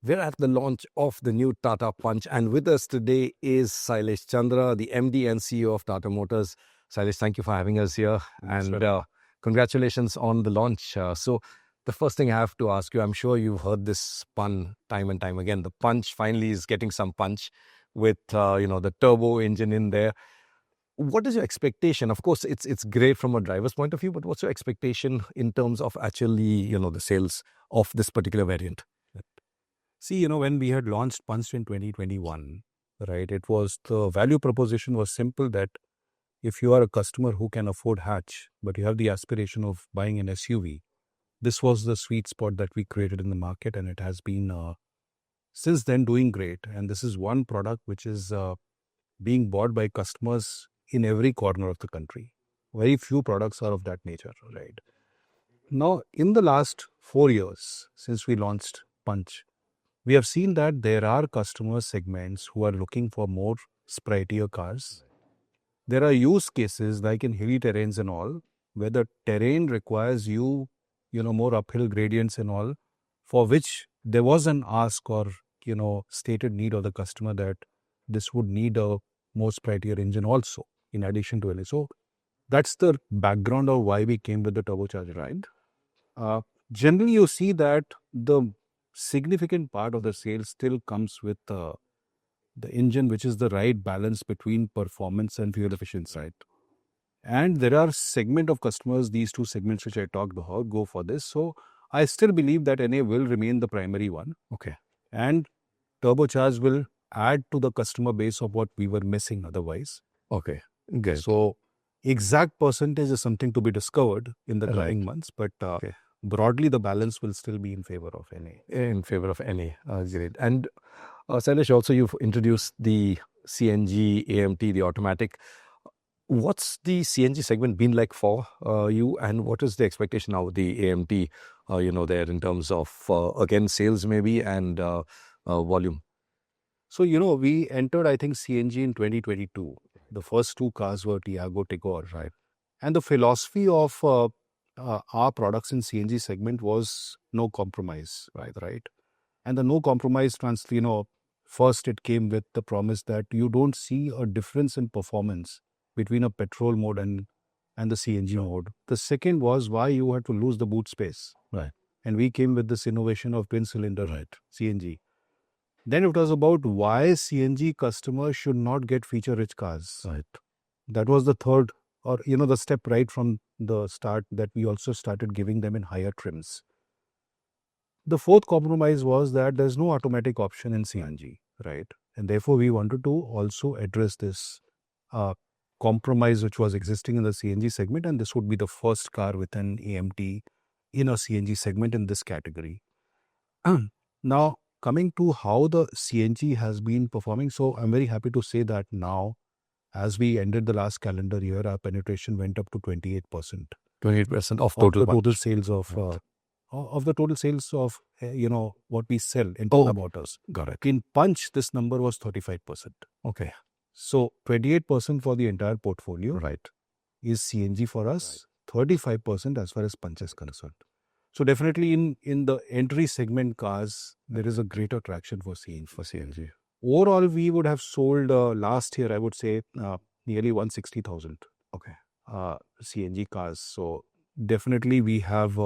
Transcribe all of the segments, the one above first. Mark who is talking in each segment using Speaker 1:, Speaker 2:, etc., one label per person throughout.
Speaker 1: We're at the launch of the new Tata Punch, and with us today is Shailesh Chandra, the MD and CEO of Tata Motors. Shailesh, thank you for having us here, and congratulations on the launch. So, the first thing I have to ask you, I'm sure you've heard this pun time and time again. The Punch finally is getting some punch with the turbo engine in there. What is your expectation? Of course, it's great from a driver's point of view, but what's your expectation in terms of actually the sales of this particular variant?
Speaker 2: See, when we had launched Punch in 2021, right, the value proposition was simple that if you are a customer who can afford hatch, but you have the aspiration of buying an SUV, this was the sweet spot that we created in the market, and it has been since then doing great. And this is one product which is being bought by customers in every corner of the country. Very few products are of that nature, right? Now, in the last 4 years since we launched Punch, we have seen that there are customer segments who are looking for more sprightlier cars. There are use cases like in hilly terrains and all, where the terrain requires more uphill gradients and all, for which there was an ask or, stated need of the customer that this would need a more sprightlier engine also, in addition to it. So that's the background of why we came with the turbocharged, right? Generally, you see that the significant part of the sales still comes with the engine, which is the right balance between performance and fuel efficiency, right? And there are segment of customers, these two segments which I talked about, go for this. So I still believe that NA will remain the primary one.
Speaker 1: Okay.
Speaker 2: And turbocharge will add to the customer base of what we were missing otherwise.
Speaker 1: Okay, good.
Speaker 2: So exact percentage is something to be discovered in the coming months, but broadly the balance will still be in favor of NA.
Speaker 1: In favor of NA, great. And Shailesh, also you've introduced the CNG, AMT, the automatic. What's the CNG segment been like for you, and what is the expectation now with the AMT, there in terms of, again, sales maybe and volume?
Speaker 2: So, we entered, I think, CNG in 2022. The first two cars were Tiago, Tigor, right? And the philosophy of our products in CNG segment was no compromise, right? And the no compromise, first it came with the promise that you don't see a difference in performance between a petrol mode and the CNG mode. The second was why you had to lose the boot space.
Speaker 1: Right.
Speaker 2: And we came with this innovation of twin cylinder, right, CNG. Then it was about why CNG customers should not get feature-rich cars.
Speaker 1: Right.
Speaker 2: That was the third, or the step right from the start, that we also started giving them in higher trims. The fourth compromise was that there's no automatic option in CNG, right? And therefore, we wanted to also address this compromise which was existing in the CNG segment, and this would be the first car with an AMT in a CNG segment in this category. Now, coming to how the CNG has been performing, so I'm very happy to say that now, as we ended the last calendar year, our penetration went up to 28%.
Speaker 1: 28% of total
Speaker 2: sales of the total sales of what we sell in Tata Motors.
Speaker 1: Got it.
Speaker 2: In Punch, this number was 35%.
Speaker 1: Okay.
Speaker 2: So 28% for the entire portfolio,
Speaker 1: right,
Speaker 2: is CNG for us. Right. 35% as far as Punch is concerned. So definitely in the entry segment cars, there is a greater traction for CNG. Overall, we would have sold last year, I would say, nearly 160,000.
Speaker 1: Okay.
Speaker 2: CNG cars. So definitely we have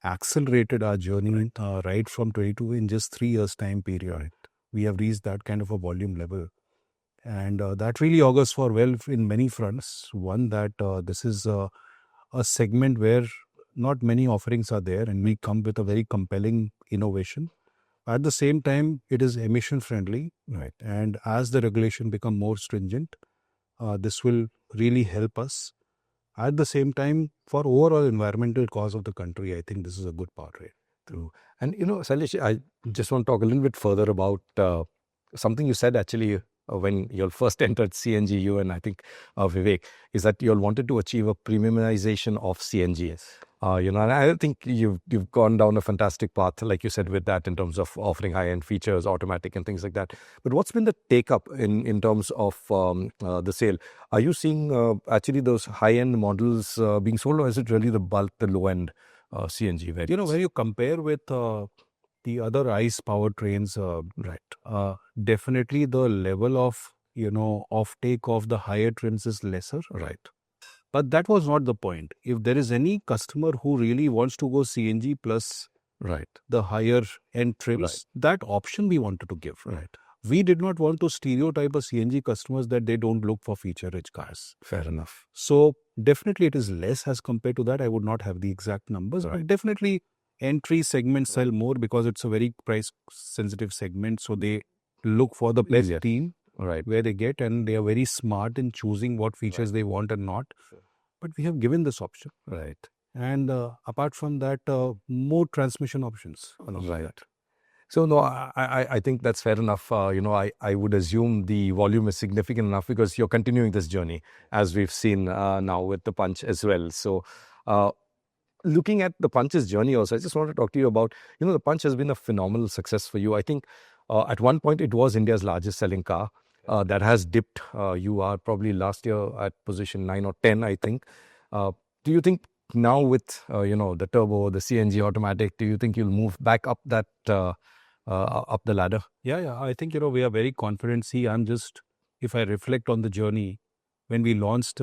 Speaker 2: accelerated our journey right from 22 in just 3 years time period. Right. We have reached that kind of a volume level. And that really augurs for well in many fronts. One, that this is a segment where not many offerings are there, and we come with a very compelling innovation. At the same time, it is emission friendly.
Speaker 1: Right.
Speaker 2: And as the regulation become more stringent, this will really help us. At the same time, for overall environmental cause of the country, I think this is a good part, right?
Speaker 1: True. And Shailesh, I just want to talk a little bit further about something you said actually when you all first entered CNG, you and I think Vivek, is that you all wanted to achieve a premiumization of CNG.
Speaker 2: Yes.
Speaker 1: And I think you've gone down a fantastic path, like you said, with that in terms of offering high-end features, automatic and things like that. But what's been the take-up in terms of the sale? Are you seeing actually those high-end models being sold, or is it really the bulk, the low-end CNG variants?
Speaker 2: When you compare with the other ICE powertrains, definitely the level of, offtake of the higher trims is lesser.
Speaker 1: Right.
Speaker 2: But that was not the point. If there is any customer who really wants to go CNG plus
Speaker 1: Right.
Speaker 2: the higher end trims,
Speaker 1: Right.
Speaker 2: that option we wanted to give.
Speaker 1: Right.
Speaker 2: We did not want to stereotype a CNG customers that they don't look for feature-rich cars.
Speaker 1: Fair enough.
Speaker 2: So definitely it is less as compared to that. I would not have the exact numbers, but definitely entry segment sell more because it's a very price-sensitive segment. So they look for the best team where they get, and they are very smart in choosing what features they want and not. But we have given this option.
Speaker 1: Right.
Speaker 2: And apart from that, more transmission options along with that.
Speaker 1: So no, I think that's fair enough. I would assume the volume is significant enough because you're continuing this journey, as we've seen now with the Punch as well. So looking at the Punch's journey also, I just want to talk to you about, the Punch has been a phenomenal success for you. I think at one point it was India's largest selling car. That has dipped. You are probably last year at position 9 or 10, I think. Do you think now with, the turbo, the CNG automatic, do you think you'll move back up that up the ladder?
Speaker 2: Yeah. I think, we are very confident. See, if I reflect on the journey, when we launched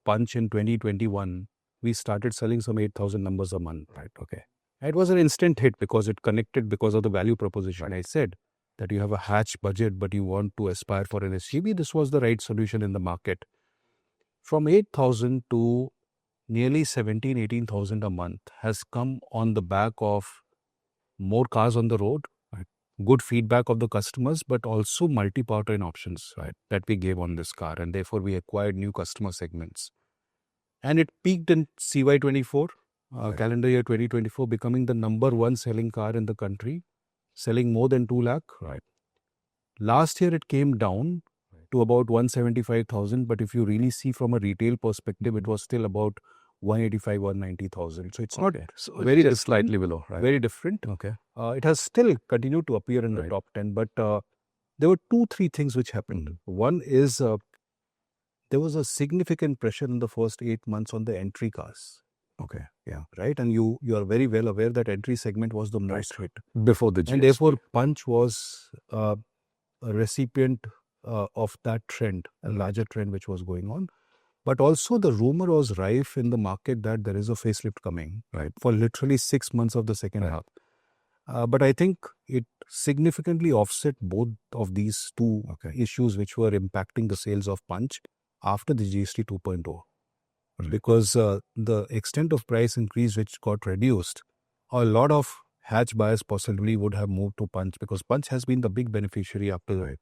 Speaker 2: Punch in 2021, we started selling some 8,000 numbers a month.
Speaker 1: Right. Okay.
Speaker 2: It was an instant hit because it connected because of the value proposition. I said that you have a hatch budget, but you want to aspire for an SUV. This was the right solution in the market. From 8,000 to nearly 17, 18,000 a month has come on the back of more cars on the road, good feedback of the customers, but also multi-powertrain options that we gave on this car. And therefore, we acquired new customer segments. And it peaked in CY24, calendar year 2024, becoming the number one selling car in the country, selling more than 2 lakh.
Speaker 1: Right.
Speaker 2: Last year, it came down to about 175,000. But if you really see from a retail perspective, it was still about 185, 190,000. So it's not
Speaker 1: very just slightly below, right?
Speaker 2: Very different.
Speaker 1: Okay.
Speaker 2: It has still continued to appear in the top 10. But there were 2-3 things which happened. One is there was a significant pressure in the first 8 months on the entry cars.
Speaker 1: Okay. Yeah.
Speaker 2: Right. And you are very well aware that entry segment was the most hit.
Speaker 1: Before the GST.
Speaker 2: And therefore, Punch was a recipient of that trend, a larger trend which was going on. But also the rumor was rife in the market that there is a facelift coming for literally 6 months of the second half. But I think it significantly offset both of these two issues which were impacting the sales of Punch after the GST 2.0. Because the extent of price increase which got reduced, a lot of hatch buyers possibly would have moved to Punch, because Punch has been the big beneficiary after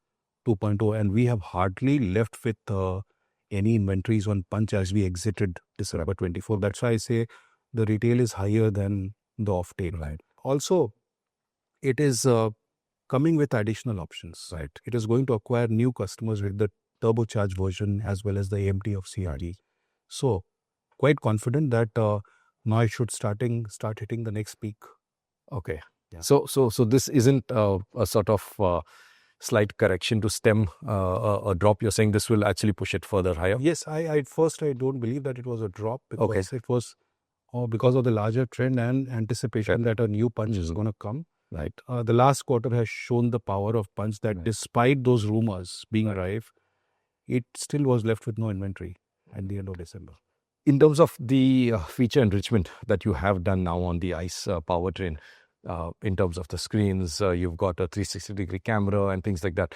Speaker 2: 2.0, and we have hardly left with any inventories on Punch as we exited December 24. That's why I say the retail is higher than the offtake.
Speaker 1: Right.
Speaker 2: Also, it is coming with additional options.
Speaker 1: Right.
Speaker 2: It is going to acquire new customers with the turbocharged version as well as the AMT of CNG. So, quite confident that now it should start hitting the next peak.
Speaker 1: Okay. Yeah. So this isn't a sort of slight correction to stem a drop. You're saying this will actually push it further higher?
Speaker 2: Yes. At first I don't believe that it was a drop, because it was because of the larger trend and anticipation that a new Punch is going to come.
Speaker 1: Right.
Speaker 2: The last quarter has shown the power of Punch, that despite those rumors being rife, it still was left with no inventory at the end of December.
Speaker 1: In terms of the feature enrichment that you have done now on the ICE powertrain, in terms of the screens, you've got a 360-degree camera and things like that.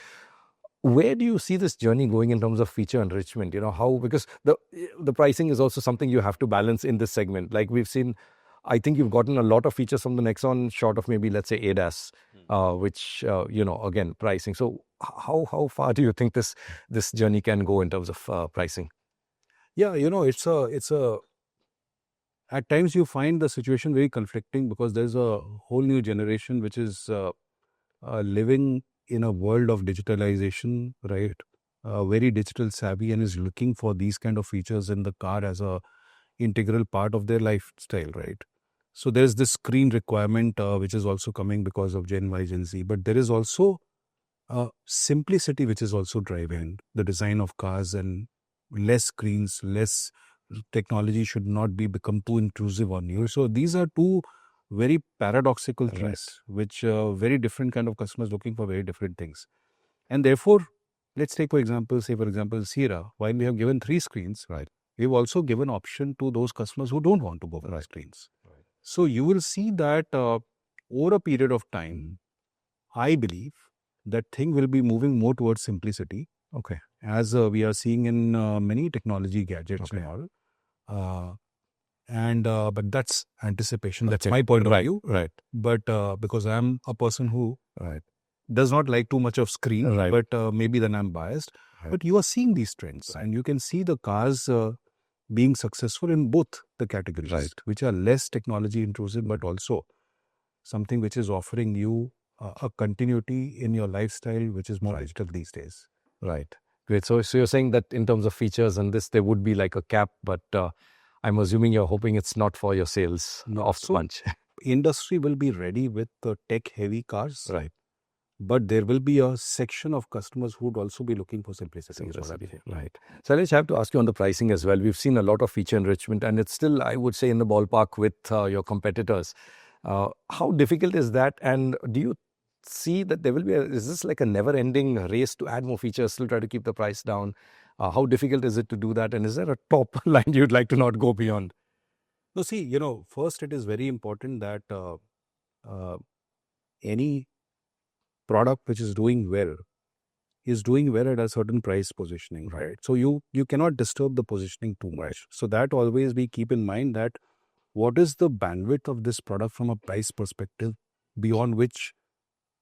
Speaker 1: Where do you see this journey going in terms of feature enrichment? How, because the pricing is also something you have to balance in this segment. Like we've seen, I think you've gotten a lot of features from the Nexon, short of maybe, let's say, ADAS, which, again, pricing. So how far do you think this journey can go in terms of pricing?
Speaker 2: Yeah, it's a at times you find the situation very conflicting, because there's a whole new generation which is living in a world of digitalization, right? Very digital savvy, and is looking for these kind of features in the car as a integral part of their lifestyle, right? So there's this screen requirement which is also coming because of Gen Y, Gen Z. But there is also simplicity which is also driving the design of cars, and less screens, less technology should not become too intrusive on you. So these are two very paradoxical things, which very different kind of customers looking for very different things. And therefore, let's take for example, Sierra, while we have given 3 screens, we've also given option to those customers who don't want to go for screens. So you will see that over a period of time, I believe that thing will be moving more towards simplicity.
Speaker 1: Okay.
Speaker 2: As we are seeing in many technology gadgets and all. But that's anticipation. That's my point of view.
Speaker 1: Right.
Speaker 2: But because I'm a person who does not like too much of screen, but maybe then I'm biased. But you are seeing these trends, and you can see the cars being successful in both the categories, which are less technology intrusive, but also something which is offering you a continuity in your lifestyle, which is more digital these days.
Speaker 1: Right. Great. So you're saying that in terms of features and this, there would be like a cap, but I'm assuming you're hoping it's not for your sales of Punch.
Speaker 2: Industry will be ready with the tech-heavy cars. But there will be a section of customers who would also be looking for simplicity.
Speaker 1: Right. Shailesh, I have to ask you on the pricing as well. We've seen a lot of feature enrichment, and it's still, I would say, in the ballpark with your competitors. How difficult is that? And do you see that there will be is this like a never-ending race to add more features, still try to keep the price down? How difficult is it to do that? And is there a top line you'd like to not go beyond?
Speaker 2: No, see, first it is very important that any product which is doing well at a certain price positioning, right? So you cannot disturb the positioning too much. So that always we keep in mind that what is the bandwidth of this product from a price perspective beyond which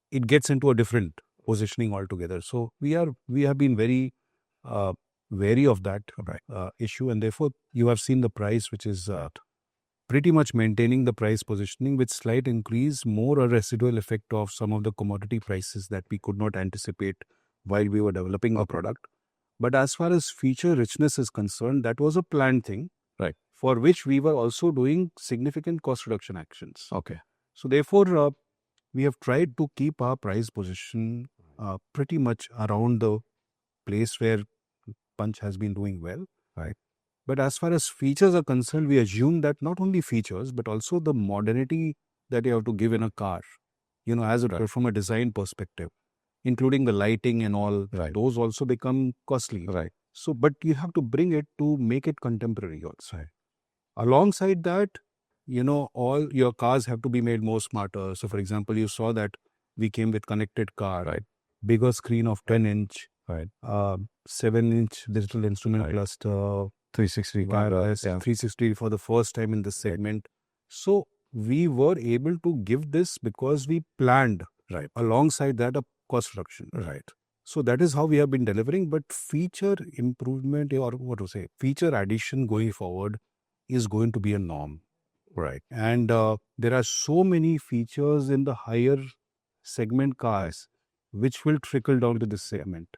Speaker 2: it gets into a different positioning altogether. So we have been very wary of that issue, and therefore you have seen the price which is pretty much maintaining the price positioning with slight increase, more a residual effect of some of the commodity prices that we could not anticipate while we were developing a product. But as far as feature richness is concerned, that was a planned thing, for which we were also doing significant cost reduction actions.
Speaker 1: Okay.
Speaker 2: So therefore, we have tried to keep our price position pretty much around the place where Punch has been doing well. But as far as features are concerned, we assume that not only features, but also the modernity that you have to give in a car, as it were from a design perspective, including the lighting and all, those also become costly. So, but you have to bring it to make it contemporary also. Alongside that, all your cars have to be made more smarter. So, for example, you saw that we came with connected car, bigger screen of 10-inch, 7-inch digital instrument cluster,
Speaker 1: 360
Speaker 2: wireless, 360 for the first time in this segment. So we were able to give this because we planned alongside that a cost reduction. So that is how we have been delivering. But feature improvement or feature addition going forward is going to be a norm. And there are so many features in the higher segment cars which will trickle down to this segment.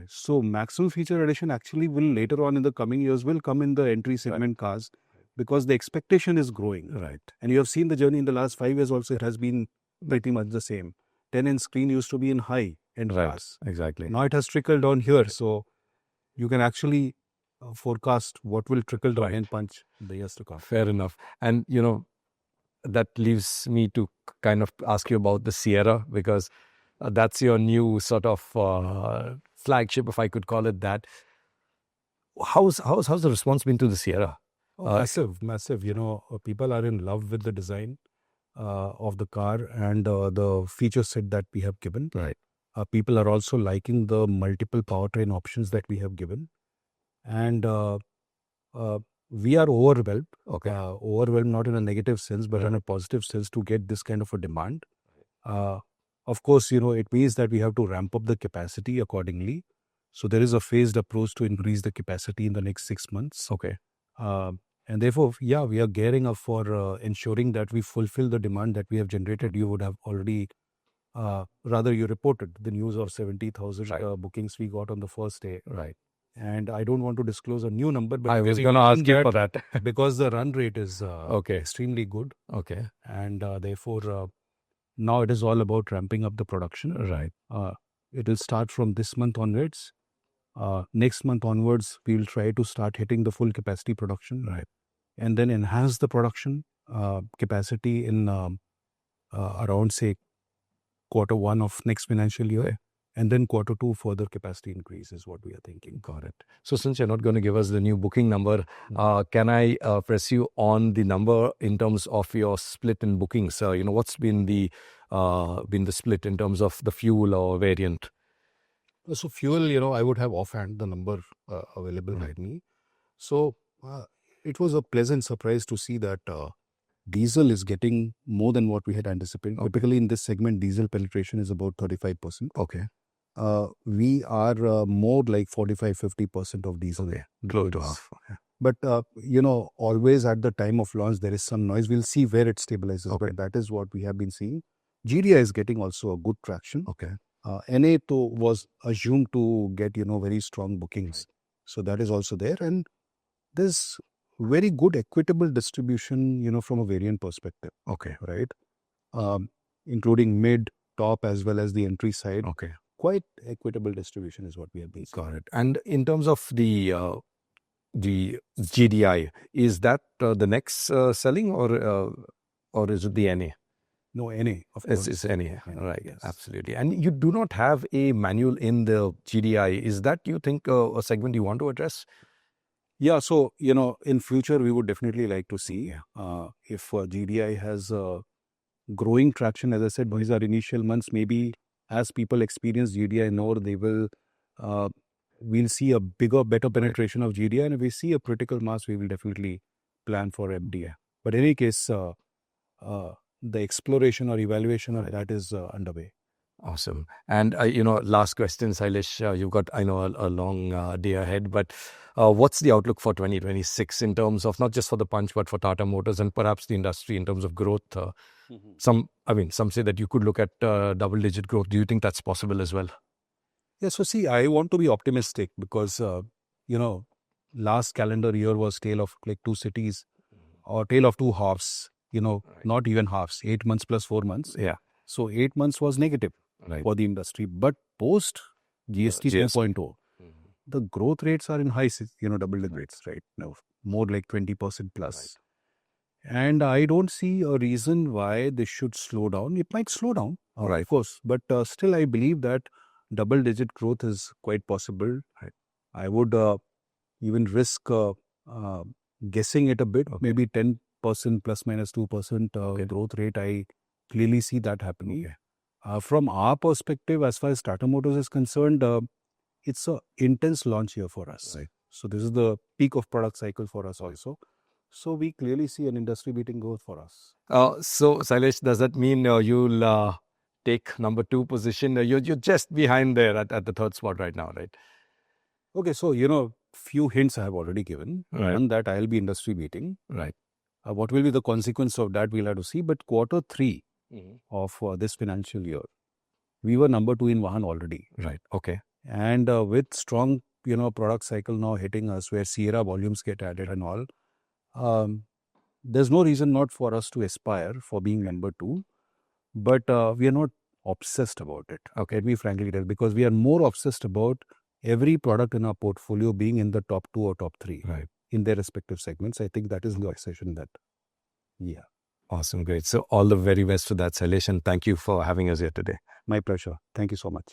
Speaker 2: So maximum feature addition actually will later on in the coming years will come in the entry segment cars because the expectation is growing. And you have seen the journey in the last 5 years also, it has been pretty much the same. 10-inch screen used to be in high end cars.
Speaker 1: Exactly.
Speaker 2: Now it has trickled down here. So you can actually forecast what will trickle down in Punch in the years to come.
Speaker 1: Fair enough. And, that leaves me to kind of ask you about the Sierra, because that's your new sort of flagship, if I could call it that. How's the response been to the Sierra?
Speaker 2: Massive. People are in love with the design of the car and the feature set that we have given. People are also liking the multiple powertrain options that we have given. And we are overwhelmed. Overwhelmed not in a negative sense, but in a positive sense to get this kind of a demand. Of course, it means that we have to ramp up the capacity accordingly. So there is a phased approach to increase the capacity in the next 6 months. And therefore, we are gearing up for ensuring that we fulfill the demand that we have generated. You would have already, you reported the news of 70,000 bookings we got on the first day. And I don't want to disclose a new number, but
Speaker 1: I was going to ask you for that.
Speaker 2: because the run rate is extremely good. And therefore, now it is all about ramping up the production. It will start from this month onwards. Next month onwards, we will try to start hitting the full capacity production. And then enhance the production capacity in around, say, Q1 of next financial year. And then Q2 further capacity increase is what we are thinking.
Speaker 1: Got it. So since you're not going to give us the new booking number, can I press you on the number in terms of your split in bookings? What's been the split in terms of the fuel or variant?
Speaker 2: So fuel, I would have offhand the number available with me. So it was a pleasant surprise to see that diesel is getting more than what we had anticipated.
Speaker 1: Okay.
Speaker 2: Typically in this segment, diesel penetration is about 35%.
Speaker 1: Okay.
Speaker 2: We are more like 45-50% of diesel.
Speaker 1: Okay. Close to half. Yeah.
Speaker 2: But, always at the time of launch, there is some noise. We'll see where it stabilizes.
Speaker 1: Okay.
Speaker 2: But that is what we have been seeing. GDI is getting also a good traction.
Speaker 1: Okay.
Speaker 2: NA was assumed to get, very strong bookings. So that is also there. And there's very good equitable distribution, from a variant perspective.
Speaker 1: Okay.
Speaker 2: Right? Including mid, top, as well as the entry side.
Speaker 1: Okay.
Speaker 2: Quite equitable distribution is what we have been seeing.
Speaker 1: Got it. And in terms of the GDI, is that the next selling or is it the NA?
Speaker 2: No, NA, of course.
Speaker 1: It's NA, right?
Speaker 2: Yes.
Speaker 1: Absolutely. And you do not have a manual in the GDI. Is that, you think, a segment you want to address?
Speaker 2: Yeah, so, in future, we would definitely like to see if GDI has growing traction. As I said, these are initial months. Maybe as people experience GDI more, they will, we'll see a better penetration of GDI. And if we see a critical mass, we will definitely plan for MDI. But in any case, the exploration or evaluation of that is underway.
Speaker 1: Awesome. And, last question, Shailesh, you've got, I know, a long day ahead, but what's the outlook for 2026 in terms of not just for the Punch, but for Tata Motors and perhaps the industry in terms of growth? Some say that you could look at double-digit growth. Do you think that's possible as well?
Speaker 2: Yeah, so see, I want to be optimistic because, last calendar year was tale of like two cities or tale of two halves, not even halves, 8 months plus 4 months.
Speaker 1: Yeah.
Speaker 2: So 8 months was negative for the industry. But post GST 2.0, the growth rates are in high, double digits right now, more like 20% plus. And I don't see a reason why this should slow down. It might slow down, of course, but still I believe that double-digit growth is quite possible. I would even risk guessing it a bit, maybe 10% plus minus 2% growth rate. I clearly see that happening. From our perspective, as far as Tata Motors is concerned, it's an intense launch year for us. So this is the peak of product cycle for us also. So we clearly see an industry-beating growth for us.
Speaker 1: So, Shailesh, does that mean you'll take number 2 position? You're just behind there at the 3rd spot right now, right?
Speaker 2: Okay, so, few hints I have already given. One, that I'll be industry-beating.
Speaker 1: Right.
Speaker 2: What will be the consequence of that, we'll have to see. But Q3 of this financial year, we were number 2 in Vahan already.
Speaker 1: Right. Okay.
Speaker 2: And with strong, product cycle now hitting us, where Sierra volumes get added and all, there's no reason not for us to aspire for being number 2, but we are not obsessed about it. Okay, let me frankly tell, because we are more obsessed about every product in our portfolio being in the top 2 or top 3 in their respective segments. I think that is the obsession that,
Speaker 1: Awesome, great. So all the very best to that, Shailesh, and thank you for having us here today.
Speaker 2: My pleasure. Thank you so much.